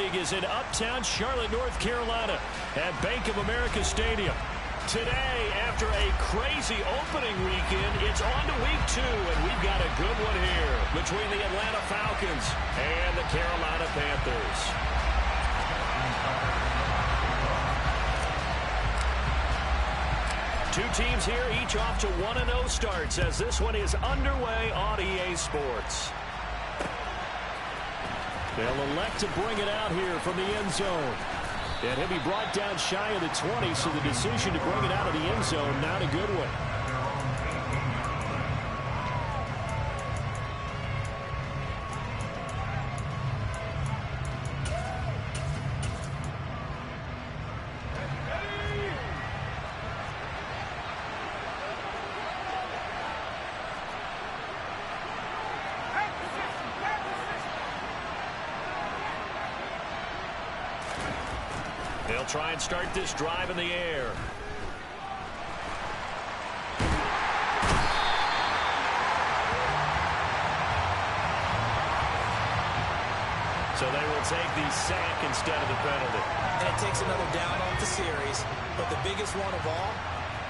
League is in uptown Charlotte, North Carolina at Bank of America Stadium. Today, after a crazy opening weekend, it's on to week 2, and we've got a good one here between the Atlanta Falcons and the Carolina Panthers. Two teams here, each off to 1-0 starts as this one is underway on EA Sports. They'll elect to bring it out here from the end zone. And he'll be brought down shy of the 20, so the decision to bring it out of the end zone, not a good one. They'll try and start this drive in the air. So they will take the sack instead of the penalty. And it takes another down off the series. But the biggest one of all,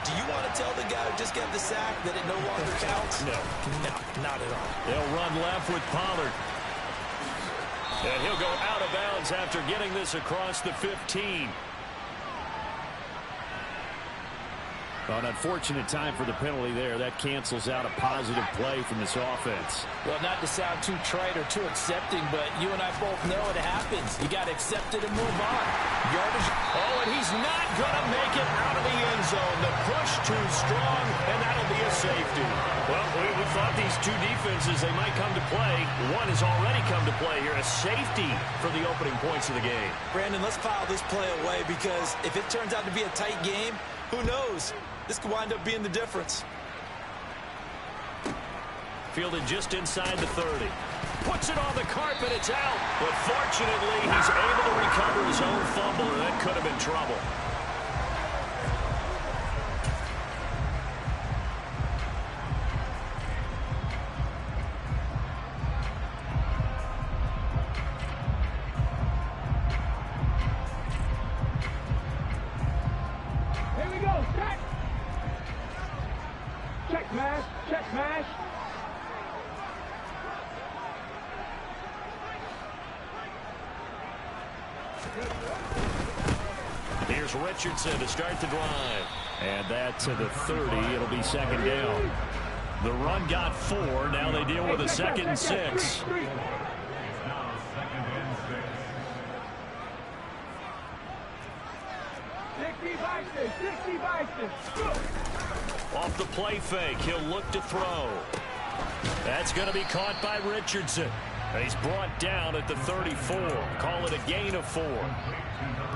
do you want to tell the guy who just got the sack that it no longer counts? No. No, not at all. They'll run left with Pollard. And he'll go out of bounds after getting this across the 15. An unfortunate time for the penalty there. That cancels out a positive play from this offense. Well, not to sound too trite or too accepting, but you and I both know it happens. You got to accept it and move on. Yardage. Oh, and he's not going to make it out of the end zone. The push too strong, and that'll be a safety. Well, we thought these two defenses, they might come to play. One has already come to play here. A safety for the opening points of the game. Brandon, let's file this play away because if it turns out to be a tight game, who knows? This could wind up being the difference. Fielded just inside the 30. Puts it on the carpet. It's out. But fortunately, he's able to recover his own fumble, and that could have been trouble. Here's Richardson to start the drive. And that to the 30. It'll be second down. The run got 4. Now they deal with a 2nd and 6. Off the play fake. He'll look to throw. That's going to be caught by Richardson. And he's brought down at the 34. Call it a gain of 4.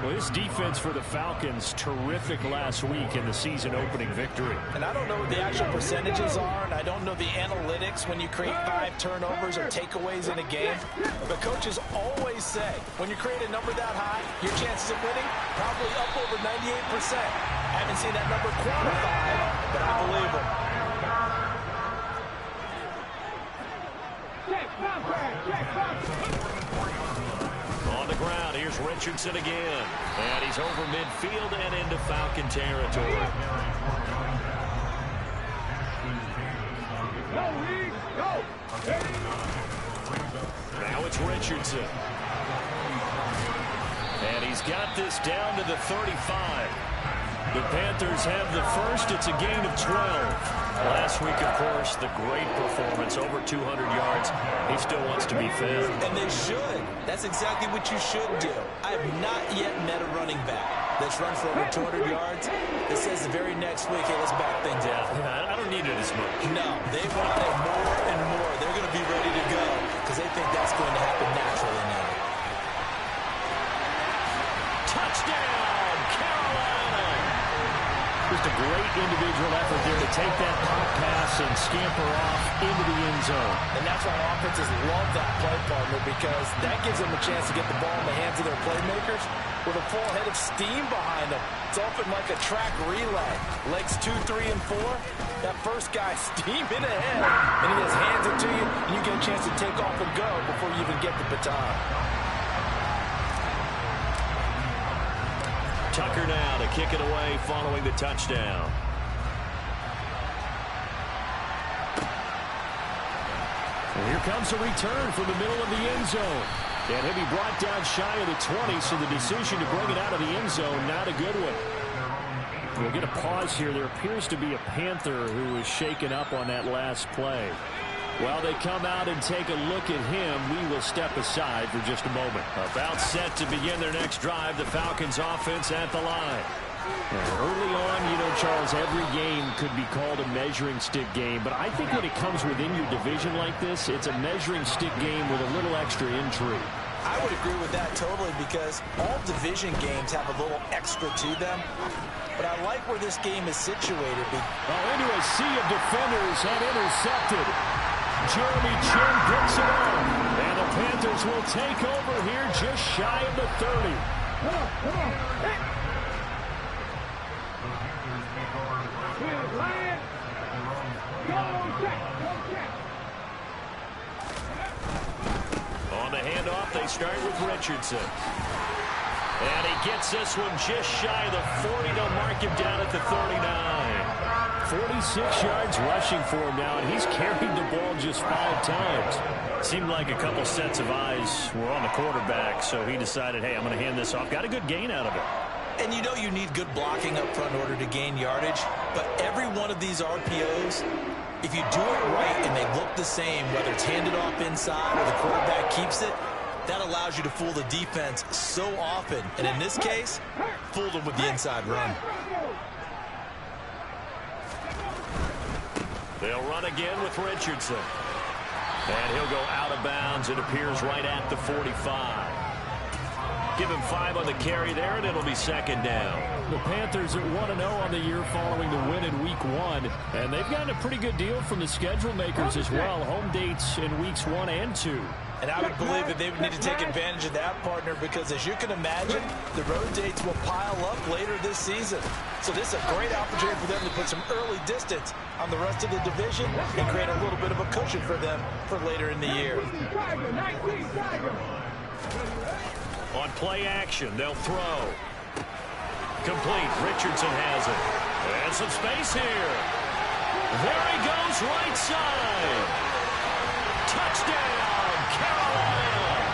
Well, this defense for the Falcons, terrific last week in the season-opening victory. And I don't know what the actual percentages are, and I don't know the analytics when you create 5 turnovers or takeaways in a game. But coaches always say, when you create a number that high, your chances of winning probably up over 98%. I haven't seen that number quantified, but I believe them. On the ground, here's Richardson again. And he's over midfield and into Falcon territory. Now it's Richardson. And he's got this down to the 35. The Panthers have the first. It's a gain of 12. Last week, of course, the great performance, over 200 yards. He still wants to be fed. And they should. That's exactly what you should do. I have not yet met a running back that's run for over 200 yards that says the very next week, hey, let's back things up. I don't need it as much. No, they want it more and more. They're going to be ready to go because they think that's going to happen naturally now. Touchdown, Carolina! Just a great individual effort there to take that pop pass and scamper off into the end zone. And that's why offenses love that play partner because that gives them a chance to get the ball in the hands of their playmakers with a full head of steam behind them. It's often like a track relay. Legs 2, 3, and 4. That first guy steaming ahead, and he just hands it to you, and you get a chance to take off and go before you even get the baton. Tucker now to kick it away following the touchdown. And here comes a return from the middle of the end zone. And he'll be brought down shy of the 20, so the decision to bring it out of the end zone, not a good one. We'll get a pause here. There appears to be a Panther who is shaken up on that last play. While they come out and take a look at him, we will step aside for just a moment. About set to begin their next drive, the Falcons offense at the line. Early on, you know, Charles, every game could be called a measuring stick game, but I think when it comes within your division like this, it's a measuring stick game with a little extra intrigue. I would agree with that totally, because all division games have a little extra to them. But I like where this game is situated. Into a sea of defenders and intercepted. Jeremy Chin picks it up. And the Panthers will take over here just shy of the 30. On the handoff, they start with Richardson. And he gets this one just shy of the 40. They'll mark him down at the 39. 46 yards rushing for him now, and he's carried the ball just 5 times. Seemed like a couple sets of eyes were on the quarterback, so he decided, hey, I'm going to hand this off. Got a good gain out of it. And you know you need good blocking up front in order to gain yardage, but every one of these RPOs, if you do it right and they look the same, whether it's handed off inside or the quarterback keeps it, that allows you to fool the defense so often. And in this case, fooled them with the inside run. They'll run again with Richardson. And he'll go out of bounds. It appears right at the 45. Give him 5 on the carry there, and it'll be second down. The Panthers are 1-0 on the year following the win in Week 1. And they've gotten a pretty good deal from the schedule makers as well. Home dates in Weeks 1 and 2. And I would believe that they would need to take advantage of that, partner, because as you can imagine, the road dates will pile up later this season. So this is a great opportunity for them to put some early distance on the rest of the division and create a little bit of a cushion for them for later in the year. On play action, they'll throw. Complete. Richardson has it. And some space here. There he goes, right side. Touchdown, Carolina.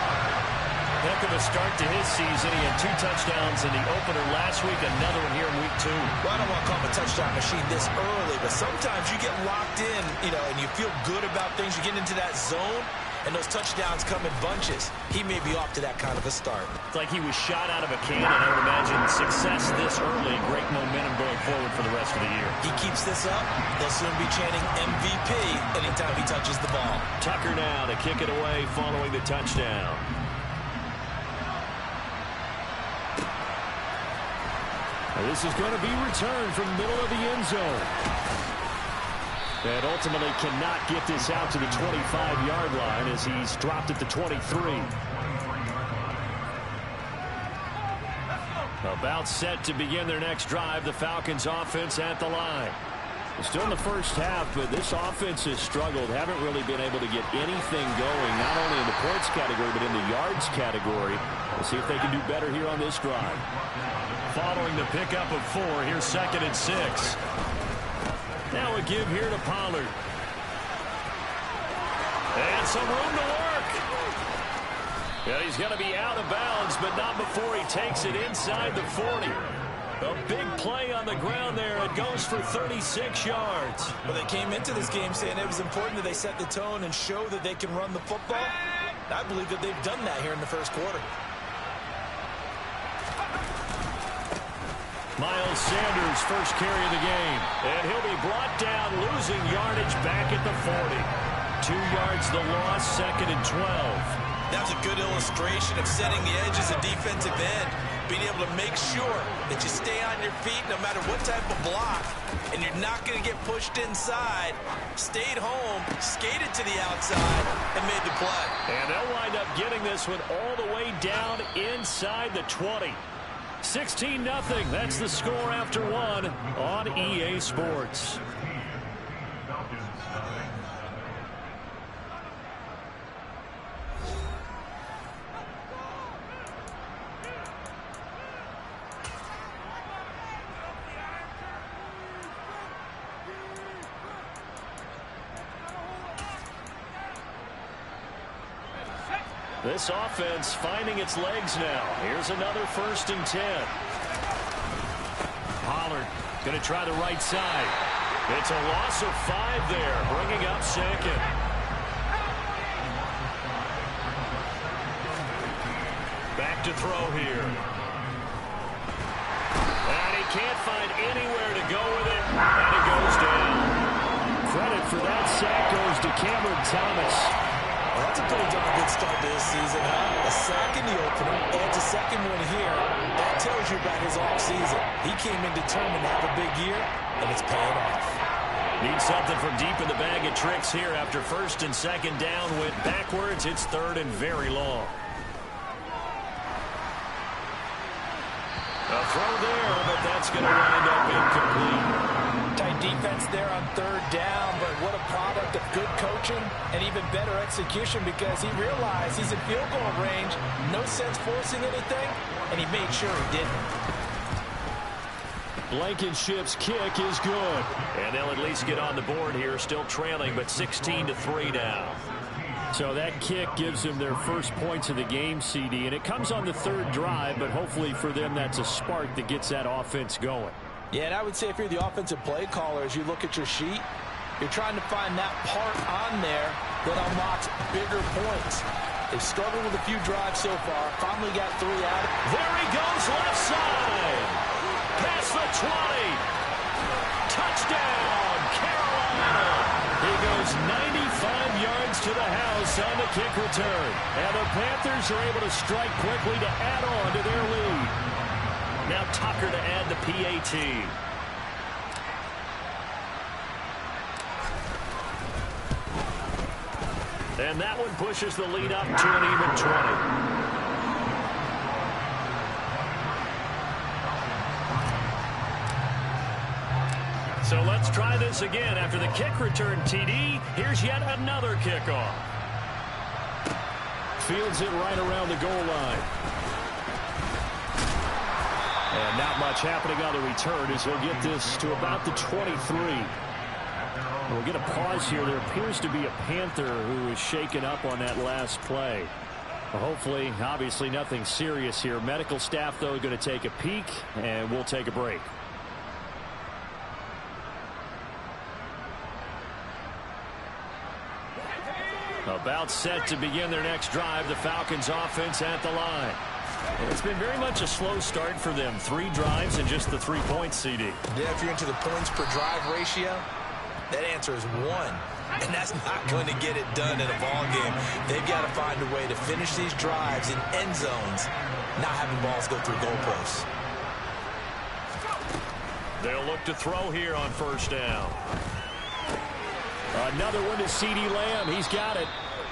Heck of a start to his season. He had 2 touchdowns in the opener last week, another one here in Week 2. Well, I don't want to call him a touchdown machine this early, but sometimes you get locked in, you know, and you feel good about things. You get into that zone, and those touchdowns come in bunches. He may be off to that kind of a start. It's like he was shot out of a cannon. I would imagine success this early, great momentum going forward for the rest of the year. He keeps this up, they'll soon be chanting MVP anytime he touches the ball. Tucker now to kick it away following the touchdown. Now this is going to be returned from the middle of the end zone. And ultimately cannot get this out to the 25-yard line as he's dropped at the 23. About set to begin their next drive, the Falcons offense at the line. Still in the first half, but this offense has struggled. Haven't really been able to get anything going, not only in the points category, but in the yards category. We'll see if they can do better here on this drive. Following the pickup of 4, here's 2nd and 6. Now a give here to Pollard. And some room to work. And he's going to be out of bounds, but not before he takes it inside the 40. A big play on the ground there. It goes for 36 yards. Well, they came into this game saying it was important that they set the tone and show that they can run the football. I believe that they've done that here in the first quarter. Miles Sanders, first carry of the game. And he'll be brought down, losing yardage back at the 40. 2 yards the loss, 2nd and 12. That was a good illustration of setting the edge as a defensive end. Being able to make sure that you stay on your feet no matter what type of block. And you're not going to get pushed inside. Stayed home, skated to the outside, and made the play. And they'll wind up getting this one all the way down inside the 20. 16-0. That's the score after 1 on EA Sports. This offense finding its legs now. Here's another 1st and 10. Pollard going to try the right side. It's a loss of 5 there, bringing up 2nd. Back to throw here. And he can't find anywhere to go with it, and it goes down. Credit for that sack goes to Cameron Thomas. Well, that's a pretty darn good start to this season, huh? A sack in the opener, adds a 2nd one here. That tells you about his offseason. He came in determined to have a big year, and it's paying off. Needs something from deep in the bag of tricks here after 1st and 2nd down. Went backwards. It's 3rd and very long. A throw there, but that's going to wind up incomplete. Tight defense there on 3rd down, but what a product of good coaching and even better execution, because he realized he's in field goal range. No sense forcing anything, and he made sure he didn't. Blankenship's kick is good. And they'll at least get on the board here, still trailing, but 16-3 now. So that kick gives them their first points of the game, CD, and it comes on the 3rd drive, but hopefully for them that's a spark that gets that offense going. Yeah, and I would say if you're the offensive play caller, as you look at your sheet, you're trying to find that part on there that unlocks bigger points. They've struggled with a few drives so far, finally got 3 out. There he goes, left side. Past the 20. Touchdown, Carolina. He goes 95 yards to the house on the kick return. And the Panthers are able to strike quickly to add on to their lead. Now Tucker to add the PAT. And that one pushes the lead up to an even 20. So let's try this again. After the kick return, TD, here's yet another kickoff. Fields it right around the goal line. And not much happening on the return as he'll get this to about the 23. We'll get a pause here. There appears to be a Panther who is shaken up on that last play. Well, hopefully, obviously nothing serious here. Medical staff, though, going to take a peek, and we'll take a break. About set to begin their next drive. The Falcons offense at the line. And it's been very much a slow start for them. 3 drives and just the 3 points, CD. Yeah, if you're into the points per drive ratio, that answer is 1. And that's not going to get it done in a ball game. They've got to find a way to finish these drives in end zones, not having balls go through goalposts. They'll look to throw here on 1st down. Another one to CD Lamb. He's got it.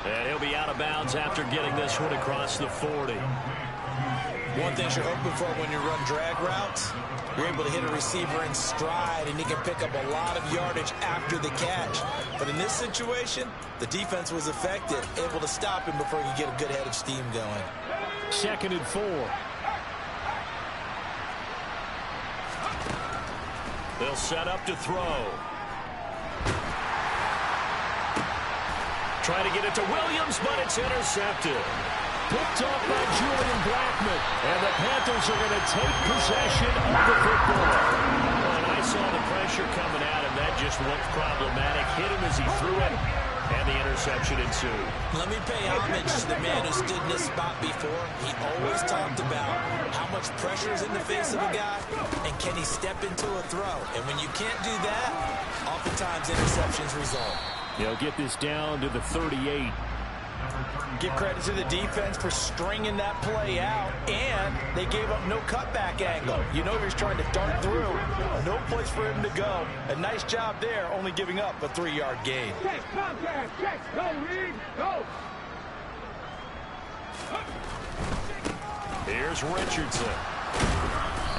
And he'll be out of bounds after getting this one across the 40. One thing you're hoping for when you run drag routes, you're able to hit a receiver in stride, and he can pick up a lot of yardage after the catch. But in this situation, the defense was effective, able to stop him before he could get a good head of steam going. 2nd and 4. They'll set up to throw. Try to get it to Williams, but it's intercepted. Picked off by Julian Blackmon. And the Panthers are going to take possession of the football. And I saw the pressure coming at him. That just looked problematic. Hit him as he threw it, and the interception ensued. Let me pay homage to the man who stood in this spot before. He always talked about how much pressure is in the face of a guy, and can he step into a throw. And when you can't do that, oftentimes interceptions result. They'll get this down to the 38. Give credit to the defense for stringing that play out, and they gave up no cutback angle. You know he was trying to dart through. No place for him to go. A nice job there, only giving up a 3-yard gain. Check, contact, check, go, Reed, go. Here's Richardson.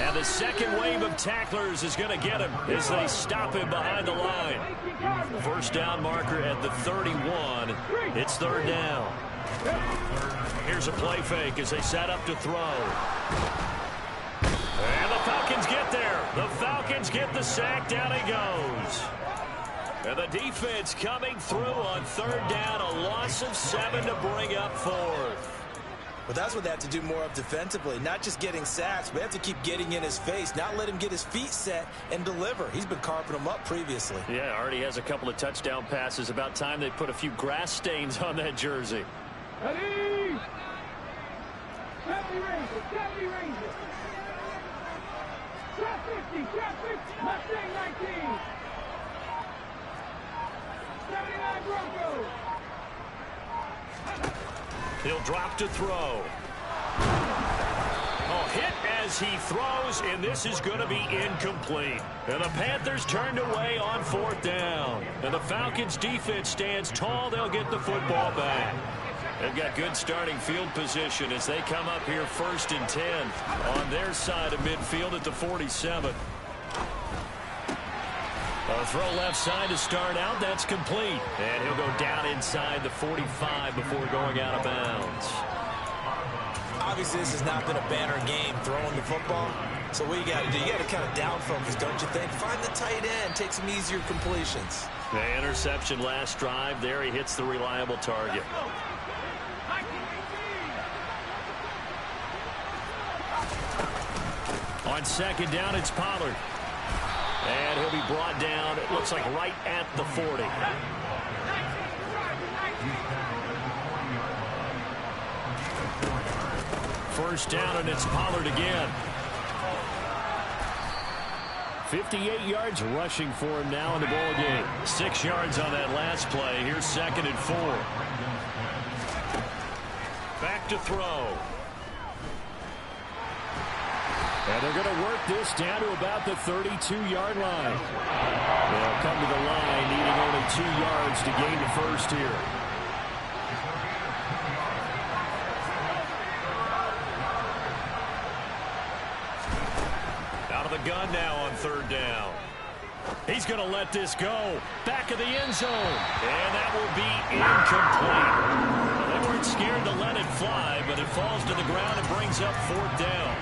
And the second wave of tacklers is going to get him as they stop him behind the line. 1st down marker at the 31. It's 3rd down. Here's a play fake as they set up to throw. And the Falcons get there. The Falcons get the sack. Down he goes. And the defense coming through on 3rd down. A loss of 7 to bring up 4th. But that's what they have to do more of defensively. Not just getting sacks, but they have to keep getting in his face. Not let him get his feet set and deliver. He's been carving them up previously. Yeah, already has a couple of touchdown passes. About time they put a few grass stains on that jersey. Ready? 70 Rangers, 70 Rangers. Trap 50, trap 50, Mustang 19. 79 Broncos. He'll drop to throw. Oh, hit as he throws, and this is going to be incomplete. And the Panthers turned away on 4th down. And the Falcons defense stands tall. They'll get the football back. They've got good starting field position as they come up here 1st and 10 on their side of midfield at the 47. A throw left side to start out. That's complete. And he'll go down inside the 45 before going out of bounds. Obviously, this has not been a banner game throwing the football. So what you got to do, you got to kind of down focus, don't you think? Find the tight end, take some easier completions. The interception last drive. There he hits the reliable target. On 2nd down, it's Pollard. And he'll be brought down, it looks like right at the 40. First down, and it's Pollard again. 58 yards rushing for him now in the ball game. 6 yards on that last play. Here's 2nd and 4. Back to throw. And they're going to work this down to about the 32-yard line. They'll come to the line needing only 2 yards to gain the first here. Out of the gun now on 3rd down. He's going to let this go. Back of the end zone. And that will be incomplete. They weren't scared to let it fly, but it falls to the ground and brings up 4th down.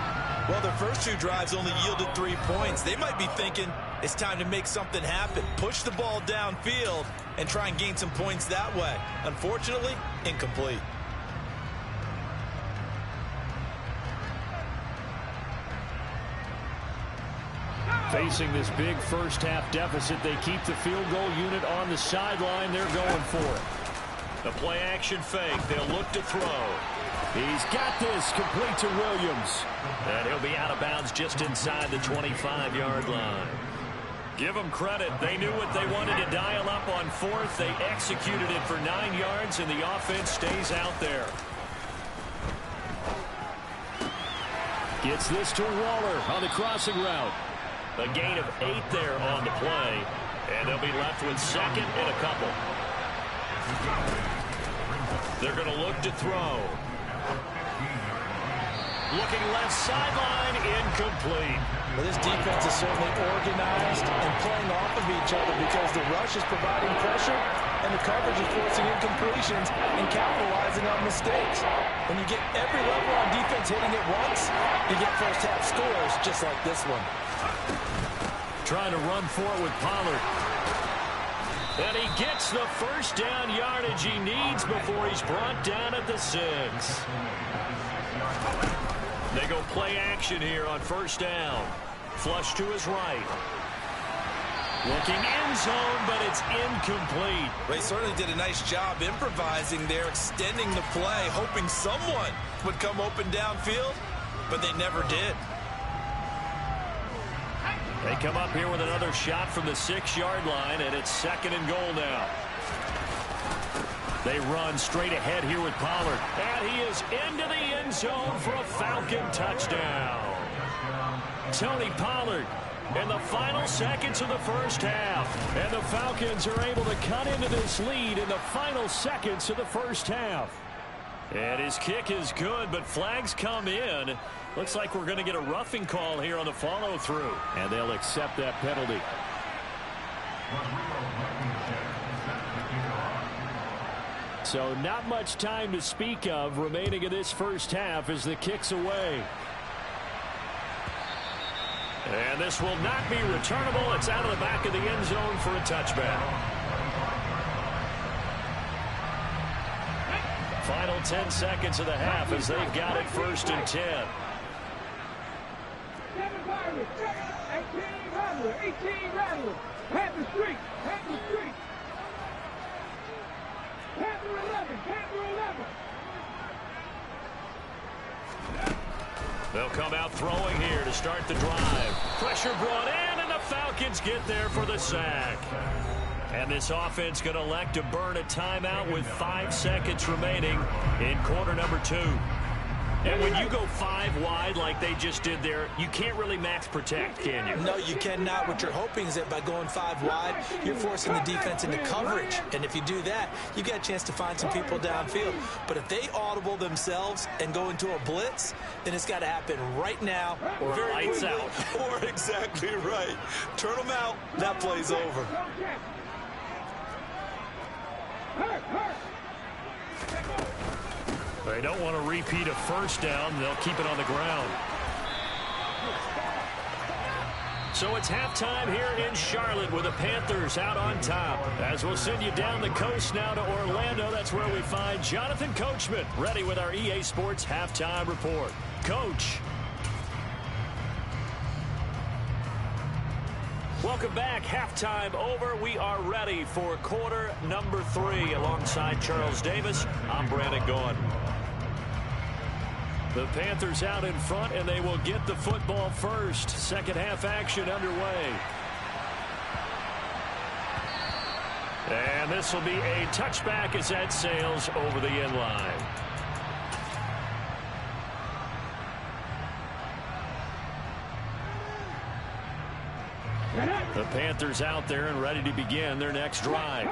Well, their first 2 drives only yielded 3 points. They might be thinking it's time to make something happen. Push the ball downfield and try and gain some points that way. Unfortunately, incomplete. Facing this big first-half deficit, they keep the field goal unit on the sideline. They're going for it. The play-action fake. They'll look to throw. He's got this complete to Williams. And he'll be out of bounds just inside the 25-yard line. Give them credit. They knew what they wanted to dial up on 4th. They executed it for 9 yards, and the offense stays out there. Gets this to Waller on the crossing route. A gain of 8 there on the play. And they'll be left with 2nd and a couple. They're going to look to throw. Looking left sideline, incomplete. Well, this defense is certainly organized and playing off of each other because the rush is providing pressure and the coverage is forcing incompletions and capitalizing on mistakes. When you get every level on defense hitting it once, you get first-half scores just like this one. Trying to run for it with Pollard. And he gets the first down yardage he needs before he's brought down at the 6. They go play action here on 1st down. Flush to his right. Looking end zone, but it's incomplete. They certainly did a nice job improvising there, extending the play, hoping someone would come open downfield, but they never did. They come up here with another shot from the 6-yard line, and it's 2nd and goal now. They run straight ahead here with Pollard. And he is into the end zone for a Falcon touchdown. Tony Pollard in the final seconds of the first half. And the Falcons are able to cut into this lead in the final seconds of the first half. And his kick is good, but flags come in. Looks like we're going to get a roughing call here on the follow-through. And they'll accept that penalty. So not much time to speak of remaining in this first half as the kick's away. And this will not be returnable. It's out of the back of the end zone for a touchback. Final final 10 seconds of the half as they've got it 1st and 10. 7 Pirates, 18 Rattler, 18 Rattler. Panther Street, Panther Street. Panther 11, Panther 11. They'll come out throwing here to start the drive. Pressure brought in, and the Falcons get there for the sack. And this offense going to elect to burn a timeout with 5 seconds remaining in quarter number 2. And when you go 5 wide like they just did there, you can't really max protect, can you? No, you cannot. What you're hoping is that by going 5 wide, you're forcing the defense into coverage. And if you do that, you got a chance to find some people downfield. But if they audible themselves and go into a blitz, then it's got to happen right now. Or lights out. Or exactly right. Turn them out. That play's over. They don't want to repeat a first down. They'll keep it on the ground. So it's halftime here in Charlotte with the Panthers out on top. As we'll send you down the coast now to Orlando, that's where we find Jonathan Coachman ready with our EA Sports halftime report. Coach. Welcome back. Halftime over. We are ready for quarter number 3. Alongside Charles Davis, I'm Brandon Gaughan. The Panthers out in front, and they will get the football first. Second half action underway. And this will be a touchback as that sails over the end line. The Panthers out there and ready to begin their next drive.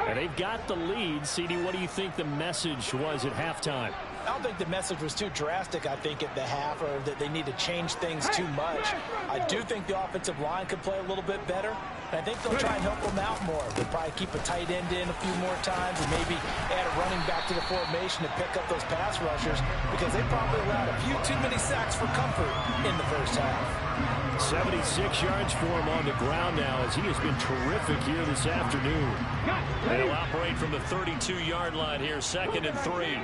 And they've got the lead. CD, what do you think the message was at halftime? I don't think the message was too drastic, I think, at the half, or that they need to change things too much. I do think the offensive line could play a little bit better. And I think they'll try and help them out more. They'll probably keep a tight end in a few more times and maybe add a running back to the formation to pick up those pass rushers, because they probably allowed a few too many sacks for comfort in the first half. 76 yards for him on the ground now, as he has been terrific here this afternoon. They'll operate from the 32-yard line here, 2nd and 3.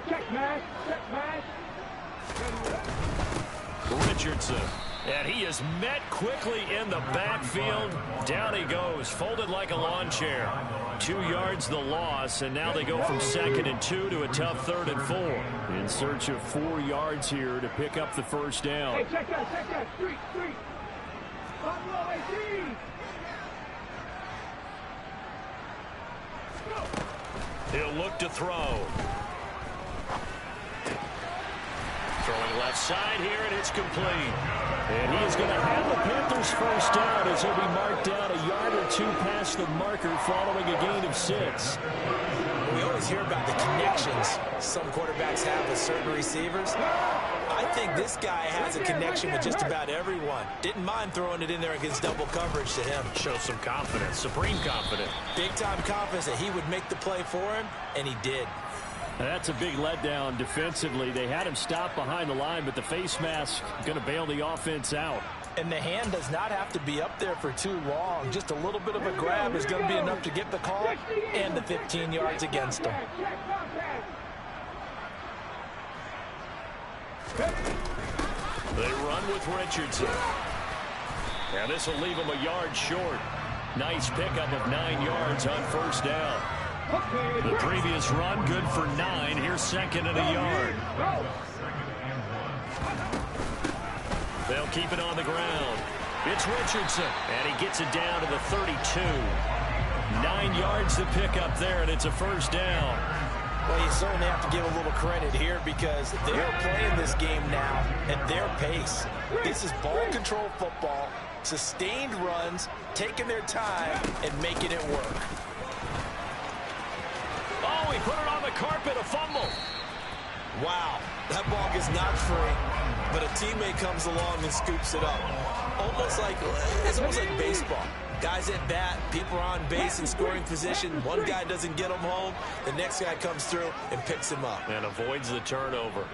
Check match, check match. Richardson. And he is met quickly in the backfield. Down he goes, folded like a lawn chair. 2 yards the loss, and now they go from 2nd and 2 to a tough 3rd and 4. In search of 4 yards here to pick up the first down. Hey, check that, street. Buffalo 18. He'll look to throw. Throwing left side here, and it's complete. And he is going to have the Panthers first down as he'll be marked down a yard or 2 past the marker following a gain of 6. We always hear about the connections some quarterbacks have with certain receivers. I think this guy has a connection with just about everyone. Didn't mind throwing it in there against double coverage to him. Shows some confidence, supreme confidence. Big-time confidence that he would make the play for him, and he did. That's a big letdown defensively. They had him stop behind the line, but the face mask going to bail the offense out. And the hand does not have to be up there for too long. Just a little bit of a grab is going to be enough to get the call and the 15 yards against him. They run with Richardson. And this will leave him a yard short. Nice pickup of 9 yards on first down. The previous run, good for 9. Here's 2nd and a yard. They'll keep it on the ground. It's Richardson, and he gets it down to the 32. 9 yards to pick up there, and it's a first down. Well, you certainly have to give a little credit here, because they're playing this game now at their pace. This is ball control football, sustained runs, taking their time, and making it work. Oh, he put it on the carpet, a fumble. Wow, that ball gets knocked free, but a teammate comes along and scoops it up. It's almost like baseball. Guys at bat, people are on base in scoring position. One guy doesn't get him home. The next guy comes through and picks him up. And avoids the turnover.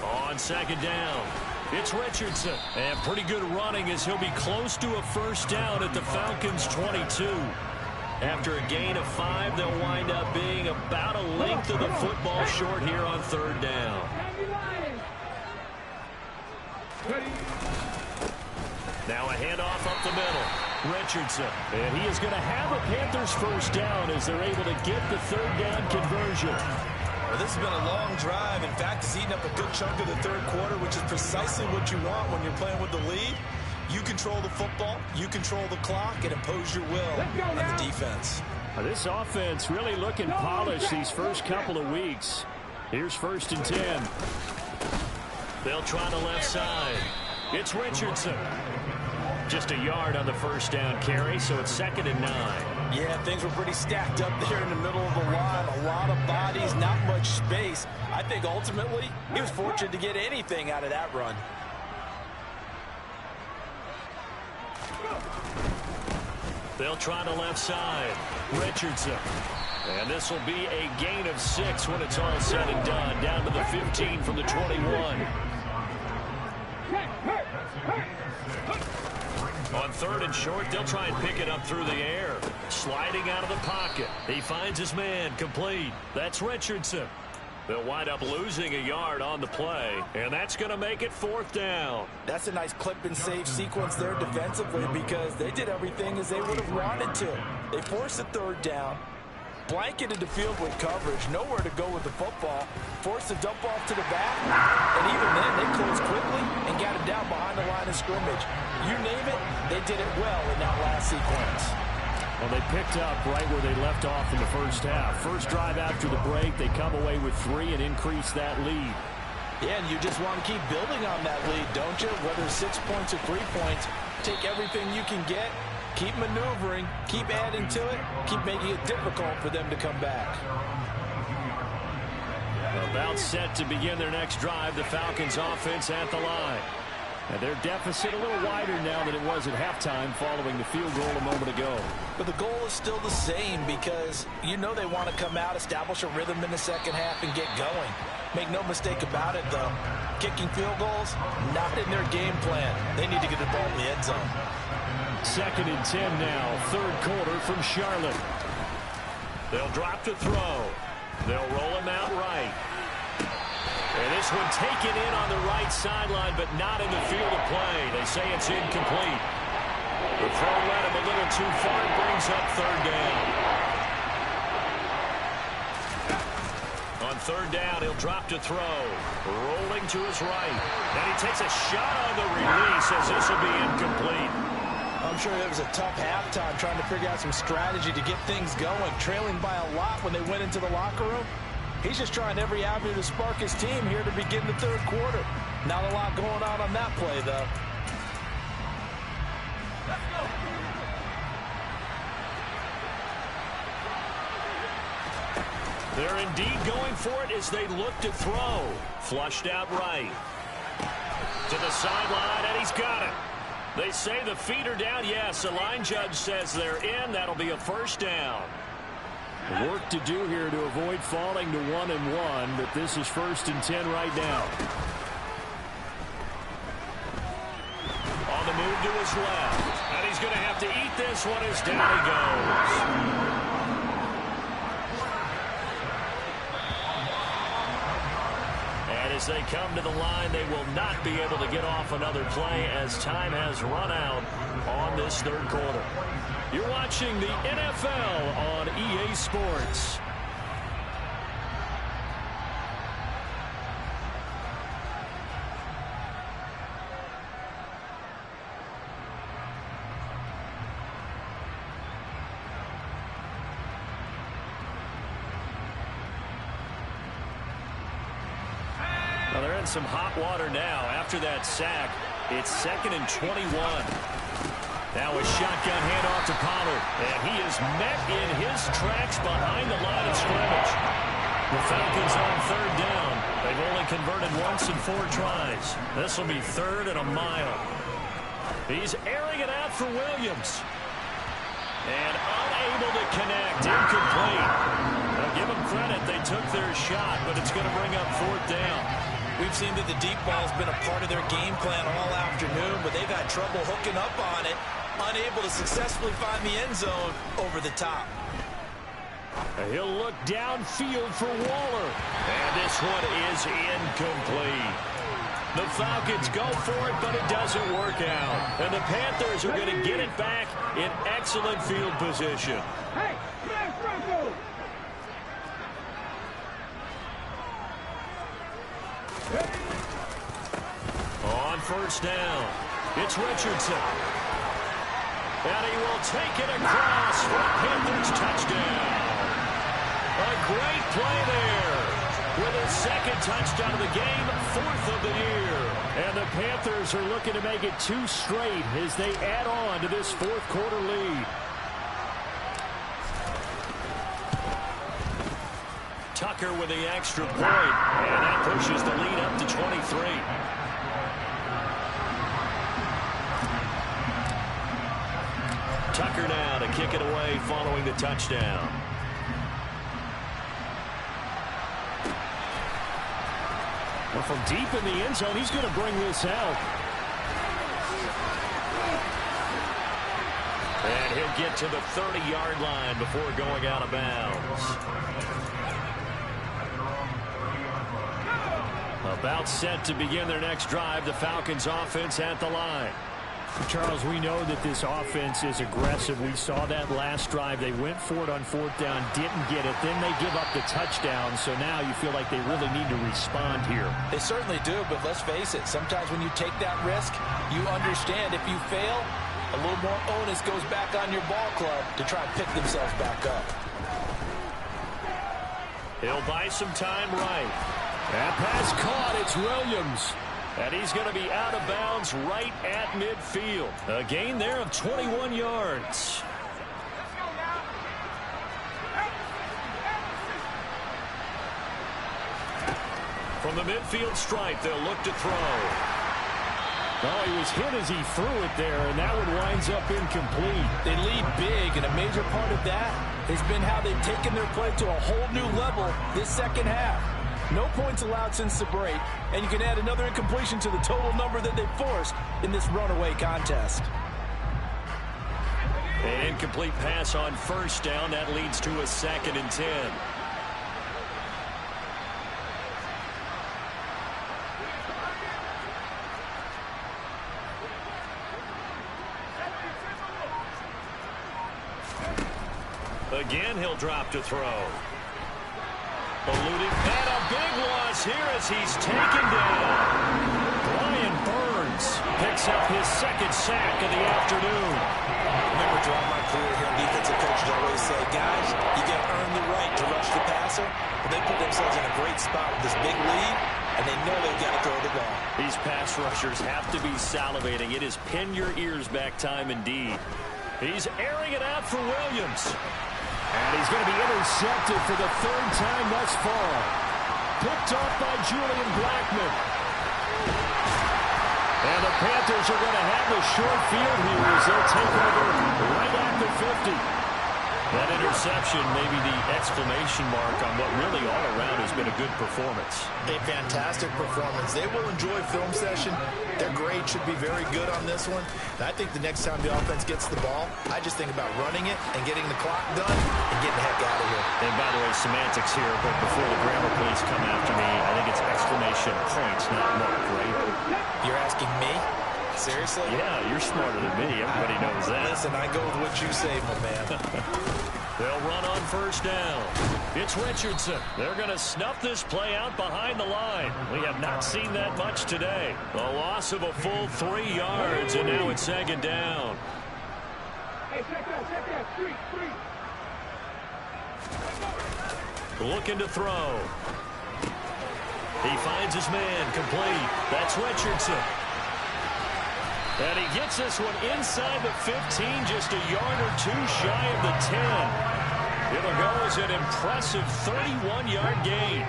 On 2nd down, It's Richardson. And pretty good running as he'll be close to a first down at the Falcons' 22. After a gain of 5, they'll wind up being about a length of the football short here on third down. Now a handoff up the middle. Richardson. And he is going to have a Panthers first down as they're able to get the third down conversion. Well, this has been a long drive. In fact, it's eaten up a good chunk of the third quarter, which is precisely what you want when you're playing with the lead. You control the football, you control the clock, and impose your will on the defense. This offense really looking polished these first couple of weeks. Here's 1st and 10. They'll try the left side. It's Richardson. Just a yard on the first down carry, so it's 2nd and 9. Yeah, things were pretty stacked up there in the middle of the line. A lot of bodies, not much space. I think ultimately he was fortunate to get anything out of that run. They'll try the left side. Richardson. And this will be a gain of 6 when it's all said and done. Down to the 15 from the 21. On 3rd and short, they'll try and pick it up through the air. Sliding out of the pocket. He finds his man complete. That's Richardson. They'll wind up losing a yard on the play, and that's going to make it 4th down. That's a nice clip and save sequence there defensively because they did everything as they would have wanted to. They forced the 3rd down, blanketed the field with coverage, nowhere to go with the football, forced the dump off to the back, and even then they closed quickly and got it down behind the line of scrimmage. You name it, they did it well in that last sequence. Well, they picked up right where they left off in the first half. First drive after the break, they come away with 3 and increase that lead. Yeah, and you just want to keep building on that lead, don't you? Whether it's 6 points or 3 points, take everything you can get, keep maneuvering, keep adding to it, keep making it difficult for them to come back. About set to begin their next drive, the Falcons offense at the line. And their deficit a little wider now than it was at halftime following the field goal a moment ago. But the goal is still the same because you know they want to come out, establish a rhythm in the second half, and get going. Make no mistake about it, though. Kicking field goals, not in their game plan. They need to get the ball in the end zone. 2nd and 10 now, 3rd quarter from Charlotte. They'll drop to throw. They'll roll him out right. And this one taken in on the right sideline, but not in the field of play. They say it's incomplete. The throw led him a little too far. It brings up 3rd down. On 3rd down, he'll drop to throw. Rolling to his right. And he takes a shot on the release as this will be incomplete. I'm sure it was a tough halftime trying to figure out some strategy to get things going. Trailing by a lot when they went into the locker room. He's just trying every avenue to spark his team here to begin the 3rd quarter. Not a lot going on that play, though. They're indeed going for it as they look to throw. Flushed out right. To the sideline, and he's got it. They say the feet are down. Yes, the line judge says they're in. That'll be a first down. Work to do here to avoid falling to 1-1, but this is 1st and 10 right now. On the move to his left, and he's going to have to eat this one as down he goes. And as they come to the line, they will not be able to get off another play as time has run out on this 3rd quarter. You're watching the NFL on EA Sports. Well, they're in some hot water now. After that sack, it's 2nd and 21. Now a shotgun handoff to Pollard, and he is met in his tracks behind the line of scrimmage. The Falcons on 3rd down. They've only converted once in 4 tries. This will be 3rd and a mile. He's airing it out for Williams. And unable to connect, incomplete. Now give them credit, they took their shot, but it's going to bring up 4th down. We've seen that the deep ball's been a part of their game plan all afternoon, but they've had trouble hooking up on it, unable to successfully find the end zone over the top. He'll look downfield for Waller. And this one is incomplete. The Falcons go for it, but it doesn't work out. And the Panthers are going to get it back in excellent field position. Hey, smash Bronco! On first down, it's Richardson. And he will take it across for a Panthers touchdown. A great play there. With his second touchdown of the game, 4th of the year. And the Panthers are looking to make it 2 straight as they add on to this 4th quarter lead. Tucker with the extra point, and that pushes the lead up to 23. Tucker now to kick it away following the touchdown. Well, from deep in the end zone, he's going to bring this out. And he'll get to the 30-yard line before going out of bounds. About set to begin their next drive, the Falcons offense at the line. Charles, we know that this offense is aggressive. We saw that last drive. They went for it on 4th down, didn't get it. Then they give up the touchdown. So now you feel like they really need to respond here. They certainly do, but let's face it. Sometimes when you take that risk, you understand if you fail, a little more onus goes back on your ball club to try and pick themselves back up. He'll buy some time right. That pass caught. It's Williams. And he's going to be out of bounds right at midfield. A gain there of 21 yards. From the midfield stripe, they'll look to throw. Oh, he was hit as he threw it there, and that one winds up incomplete. They lead big, and a major part of that has been how they've taken their play to a whole new level this second half. No points allowed since the break, and you can add another incompletion to the total number that they forced in this runaway contest. An incomplete pass on first down. That leads to a 2nd and 10. Again, he'll drop to throw. Eluding, and a big loss here as he's taken down. Brian Burns picks up his 2nd sack of the afternoon. Remember, throughout my career here, defensive coaches always say, guys, you got to earn the right to rush the passer. But they put themselves in a great spot with this big lead, and they know they've got to throw the ball. These pass rushers have to be salivating. It is pin your ears back time indeed. He's airing it out for Williams. And he's going to be intercepted for the 3rd time thus far. Picked off by Julian Blackmon. And the Panthers are going to have the short field here as they'll take over right at the 50. That interception may be the exclamation mark on what really all around has been a good performance. A fantastic performance. They will enjoy film session. Their grade should be very good on this one. And I think the next time the offense gets the ball, I just think about running it and getting the clock done and getting the heck out of here. And by the way, semantics here, but before the grammar police come after me, I think it's exclamation points, not mark, right? You're asking me? Seriously? Yeah, you're smarter than me. Everybody knows that. Listen, I go with what you say, my man. They'll run on first down. It's Richardson. They're going to snuff this play out behind the line. We have not seen that much today. A loss of a full 3 yards, and now it's 2nd down. Hey, check that, street. Looking to throw. He finds his man, complete. That's Richardson. And he gets this one inside the 15, just a yard or 2 shy of the 10. It'll go as an impressive 31-yard gain.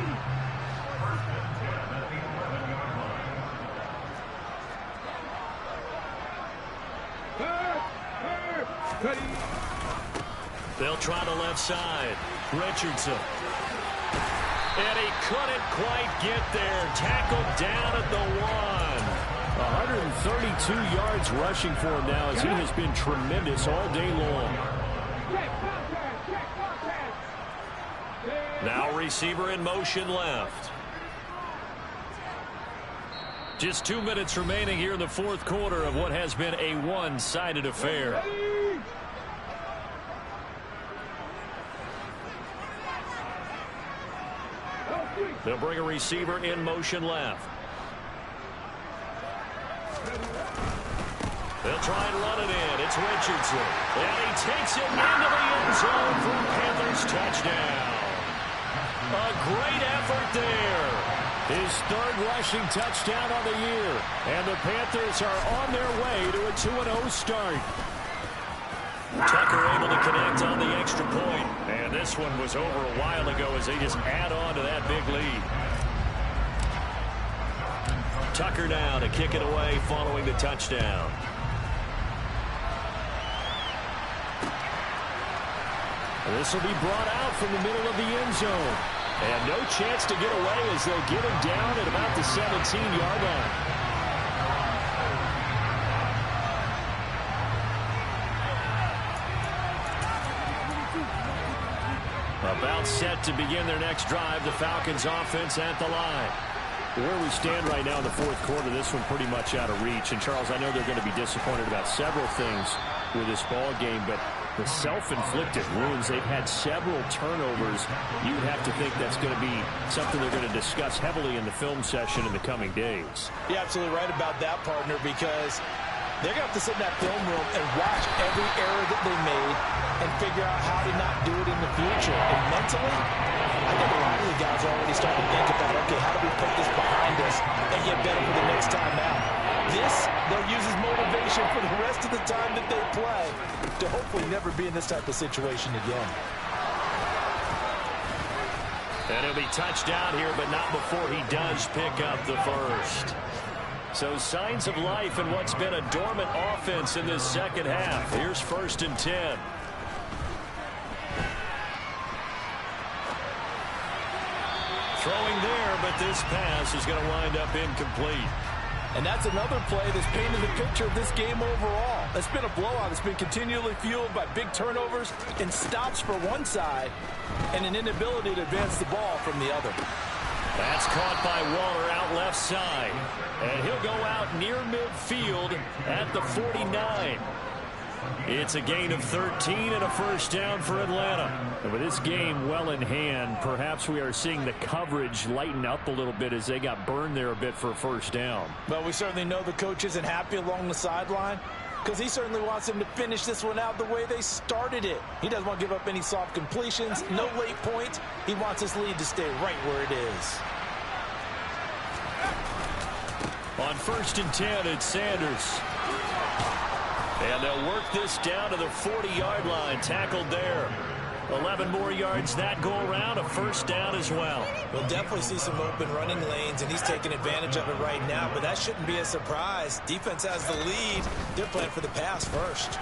They'll try the left side. Richardson. And he couldn't quite get there. Tackled down at the 1. 132 yards rushing for him now as he has been tremendous all day long. Now receiver in motion left. Just 2 minutes remaining here in the fourth quarter of what has been a one-sided affair. They'll bring a receiver in motion left. They'll try and run it in. It's Richardson. And he takes it into the end zone for Panthers touchdown. A great effort there. His third rushing touchdown of the year. And the Panthers are on their way to a 2-0 start. Tucker able to connect on the extra point. And this one was over a while ago as they just add on to that big lead. Tucker now to kick it away following the touchdown. This will be brought out from the middle of the end zone. And no chance to get away as they'll get him down at about the 17-yard line. About set to begin their next drive, the Falcons offense at the line. Where we stand right now in the fourth quarter, this one pretty much out of reach. And, Charles, I know they're going to be disappointed about several things with this ball game, but the self-inflicted wounds, they've had several turnovers. You would have to think that's going to be something they're going to discuss heavily in the film session in the coming days. You're absolutely right about that, partner, because they're going to have to sit in that film room and watch every error that they made and figure out how to not do it in the future. And mentally, I think a lot of the guys are already starting to think about, okay, how do we put this behind us and get better for the next time out? This, they'll use as motivation for the rest of the time that they play to hopefully never be in this type of situation again. And he'll be touched down here, but not before he does pick up the first. So signs of life in what's been a dormant offense in this second half. Here's 1st and 10. Throwing there, but this pass is going to wind up incomplete. And that's another play that's painted the picture of this game overall. It's been a blowout. It's been continually fueled by big turnovers and stops for one side and an inability to advance the ball from the other. That's caught by Waller out left side. And he'll go out near midfield at the 49. It's a gain of 13 and a first down for Atlanta. And with this game well in hand, perhaps we are seeing the coverage lighten up a little bit as they got burned there a bit for a first down. Well, we certainly know the coach isn't happy along the sideline because he certainly wants them to finish this one out the way they started it. He doesn't want to give up any soft completions, no late points. He wants his lead to stay right where it is. On 1st and 10, it's Sanders. And they'll work this down to the 40-yard line. Tackled there. 11 more yards that go around. A first down as well. We'll definitely see some open running lanes, and he's taking advantage of it right now. But that shouldn't be a surprise. Defense has the lead. They're playing for the pass first.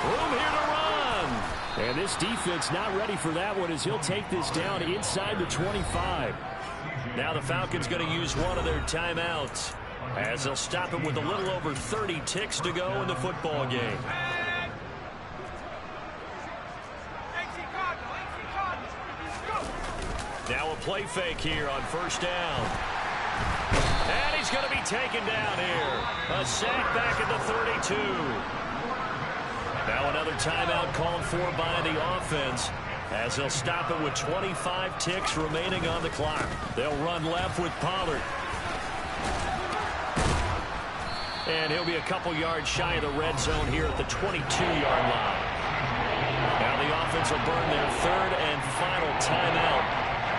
Room here to run. And this defense not ready for that one as he'll take this down inside the 25. Now the Falcons going to use one of their timeouts as they'll stop him with a little over 30 ticks to go in the football game. Now a play fake here on first down. And he's going to be taken down here. A sack back at the 32. Now another timeout called for by the offense as they'll stop it with 25 ticks remaining on the clock. They'll run left with Pollard. And he'll be a couple yards shy of the red zone here at the 22-yard line. Now the offense will burn their third and final timeout.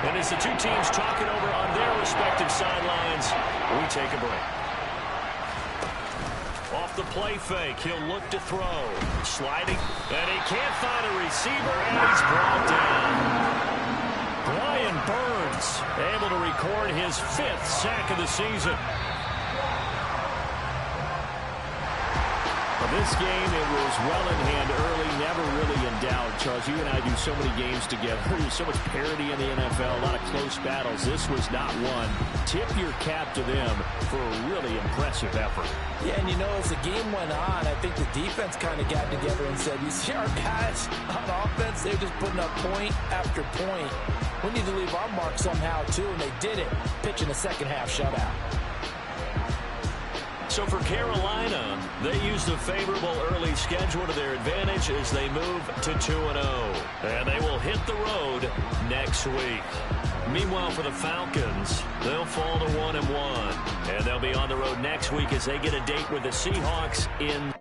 And as the two teams talk it over on their respective sidelines, we take a break. Off the play fake, he'll look to throw. Sliding, and he can't find a receiver, and he's brought down. Brian Burns able to record his 5th sack of the season. This game, it was well in hand early, never really in doubt, Charles. Charles, you and I do so many games together. There's so much parity in the NFL, a lot of close battles. This was not one. Tip your cap to them for a really impressive effort. Yeah, and you know, as the game went on, I think the defense kind of got together and said, you see our guys on offense, they're just putting up point after point. We need to leave our mark somehow, too, and they did it, pitching a second-half shutout. So for Carolina, they use the favorable early schedule to their advantage as they move to 2-0. And they will hit the road next week. Meanwhile, for the Falcons, they'll fall to 1-1. And they'll be on the road next week as they get a date with the Seahawks in